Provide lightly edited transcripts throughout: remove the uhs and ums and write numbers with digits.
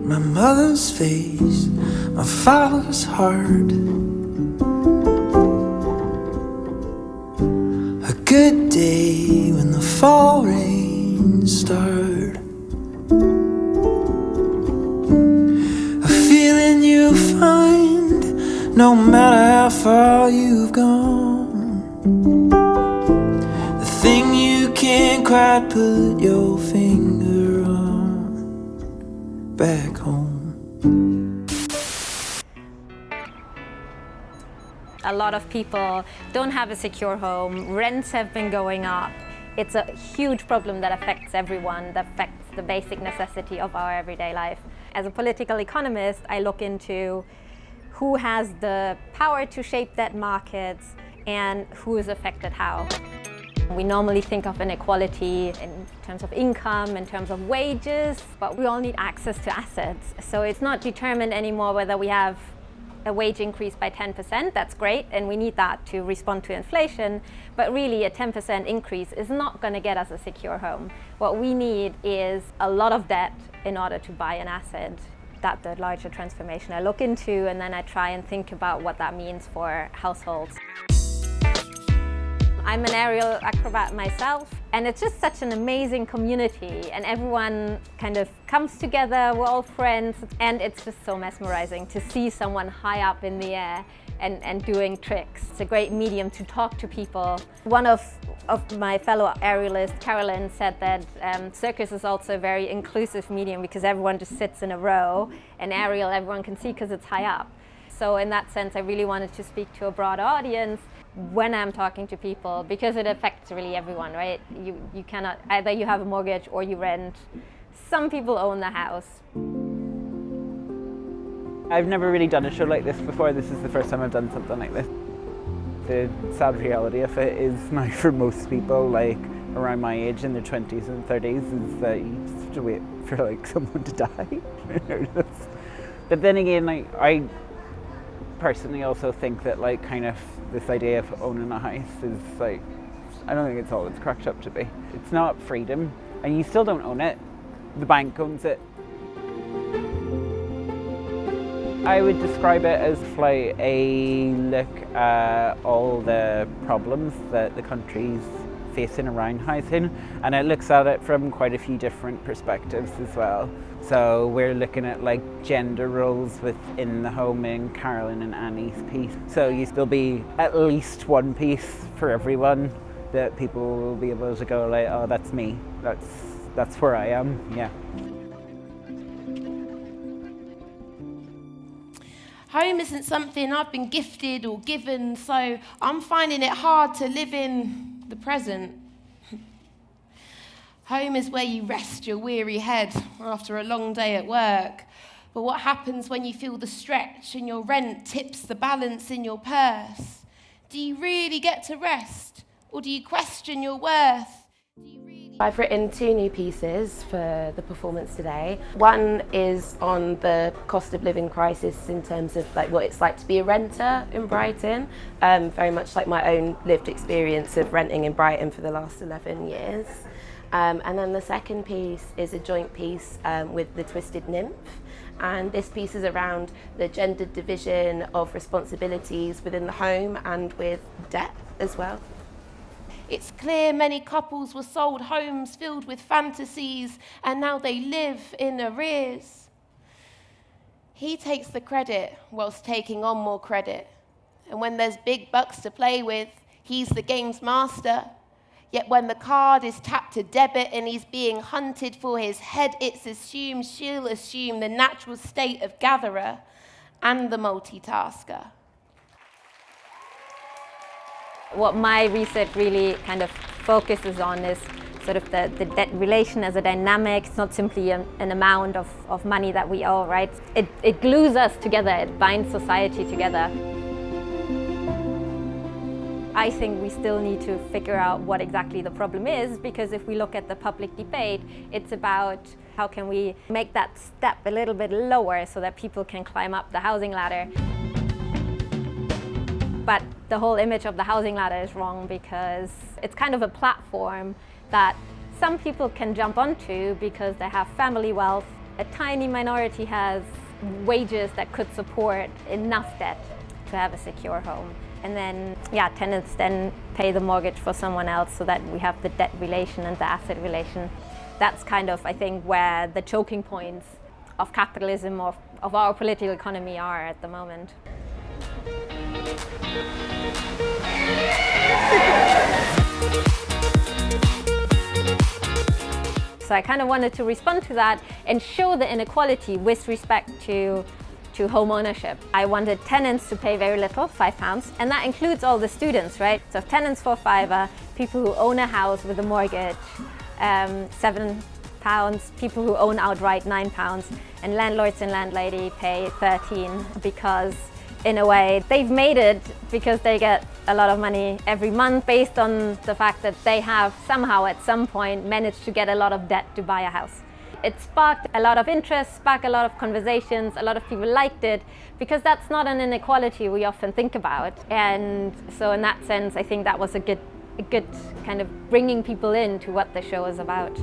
my mother's face, my father's heart. A good day when the fall rains start. A feeling you find no matter how far you've gone. The thing you can't quite put your finger on. Back home. A lot of people don't have a secure home. Rents have been going up. It's a huge problem that affects everyone, that affects the basic necessity of our everyday life. As a political economist, I look into who has the power to shape that market and who is affected how. We normally think of inequality in terms of income, in terms of wages, but we all need access to assets. So it's not determined anymore whether we have a wage increase by 10%, that's great, and we need that to respond to inflation, but really a 10% increase is not going to get us a secure home. What we need is a lot of debt in order to buy an asset. That's the larger transformation I look into, and then I try and think about what that means for households. I'm an aerial acrobat myself, and it's just such an amazing community, and everyone kind of comes together, we're all friends, and it's just so mesmerizing to see someone high up in the air and doing tricks. It's a great medium to talk to people. One of my fellow aerialists, Carolyn, said that Circus is also a very inclusive medium because everyone just sits in a row, and aerial everyone can see because it's high up. So in that sense, I really wanted to speak to a broad audience when I'm talking to people, because it affects really everyone, right? You cannot, either you have a mortgage or you rent. Some people own the house. I've never really done a show like this before. This is the first time I've done something like this. The sad reality of it is now for most people, like around my age in their 20s and 30s, is that you just have to wait for like someone to die. But then again, like, I personally also think that like kind of this idea of owning a house is like, I don't think it's all it's cracked up to be. It's not freedom, and you still don't own it. The bank owns it. I would describe it as like a look at all the problems that the country's facing around housing, and it looks at it from quite a few different perspectives as well. So we're looking at like gender roles within the home in Carolyn and Annie's piece. So there'll be at least one piece for everyone that people will be able to go like, oh, that's me. That's where I am. Yeah. Home isn't something I've been gifted or given, so I'm finding it hard to live in the present. Home is where you rest your weary head after a long day at work. But what happens when you feel the stretch and your rent tips the balance in your purse? Do you really get to rest, or do you question your worth? I've written 2 new pieces for the performance today. One is on the cost of living crisis in terms of like what it's like to be a renter in Brighton, very much like my own lived experience of renting in Brighton for the last 11 years. And then the second piece is a joint piece with the Twisted Nymph. And this piece is around the gendered division of responsibilities within the home and with debt as well. It's clear many couples were sold homes filled with fantasies, and now they live in arrears. He takes the credit whilst taking on more credit. And when there's big bucks to play with, he's the game's master. Yet when the card is tapped to debit and he's being hunted for his head, it's assumed she'll assume the natural state of gatherer and the multitasker. What my research really kind of focuses on is sort of the debt relation as a dynamic. It's not simply an amount of money that we owe, right? It glues us together, it binds society together. I think we still need to figure out what exactly the problem is, because if we look at the public debate, it's about how can we make that step a little bit lower so that people can climb up the housing ladder. But the whole image of the housing ladder is wrong, because it's kind of a platform that some people can jump onto because they have family wealth A tiny minority has wages that could support enough debt to have a secure home. And then, tenants then pay the mortgage for someone else so that we have the debt relation and the asset relation. That's kind of, I think, where the choking points of capitalism, of our political economy are at the moment. So I kind of wanted to respond to that and show the inequality with respect to home ownership. I wanted tenants to pay very little, £5, and that includes all the students, right? So tenants for £5, people who own a house with a mortgage, £7, people who own outright £9, and landlords and landlady pay 13 because in a way they've made it because they get a lot of money every month based on the fact that they have somehow at some point managed to get a lot of debt to buy a house. It sparked a lot of interest, sparked a lot of conversations, a lot of people liked it because that's not an inequality we often think about. And so in that sense, I think that was a good kind of bringing people into what the show is about.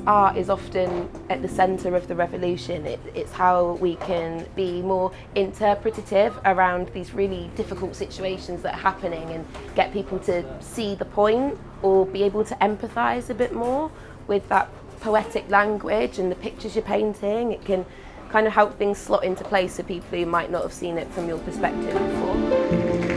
Art is often at the centre of the revolution. It's how we can be more interpretative around these really difficult situations that are happening and get people to see the point or be able to empathise a bit more with that poetic language and the pictures you're painting. It can kind of help things slot into place for people who might not have seen it from your perspective before.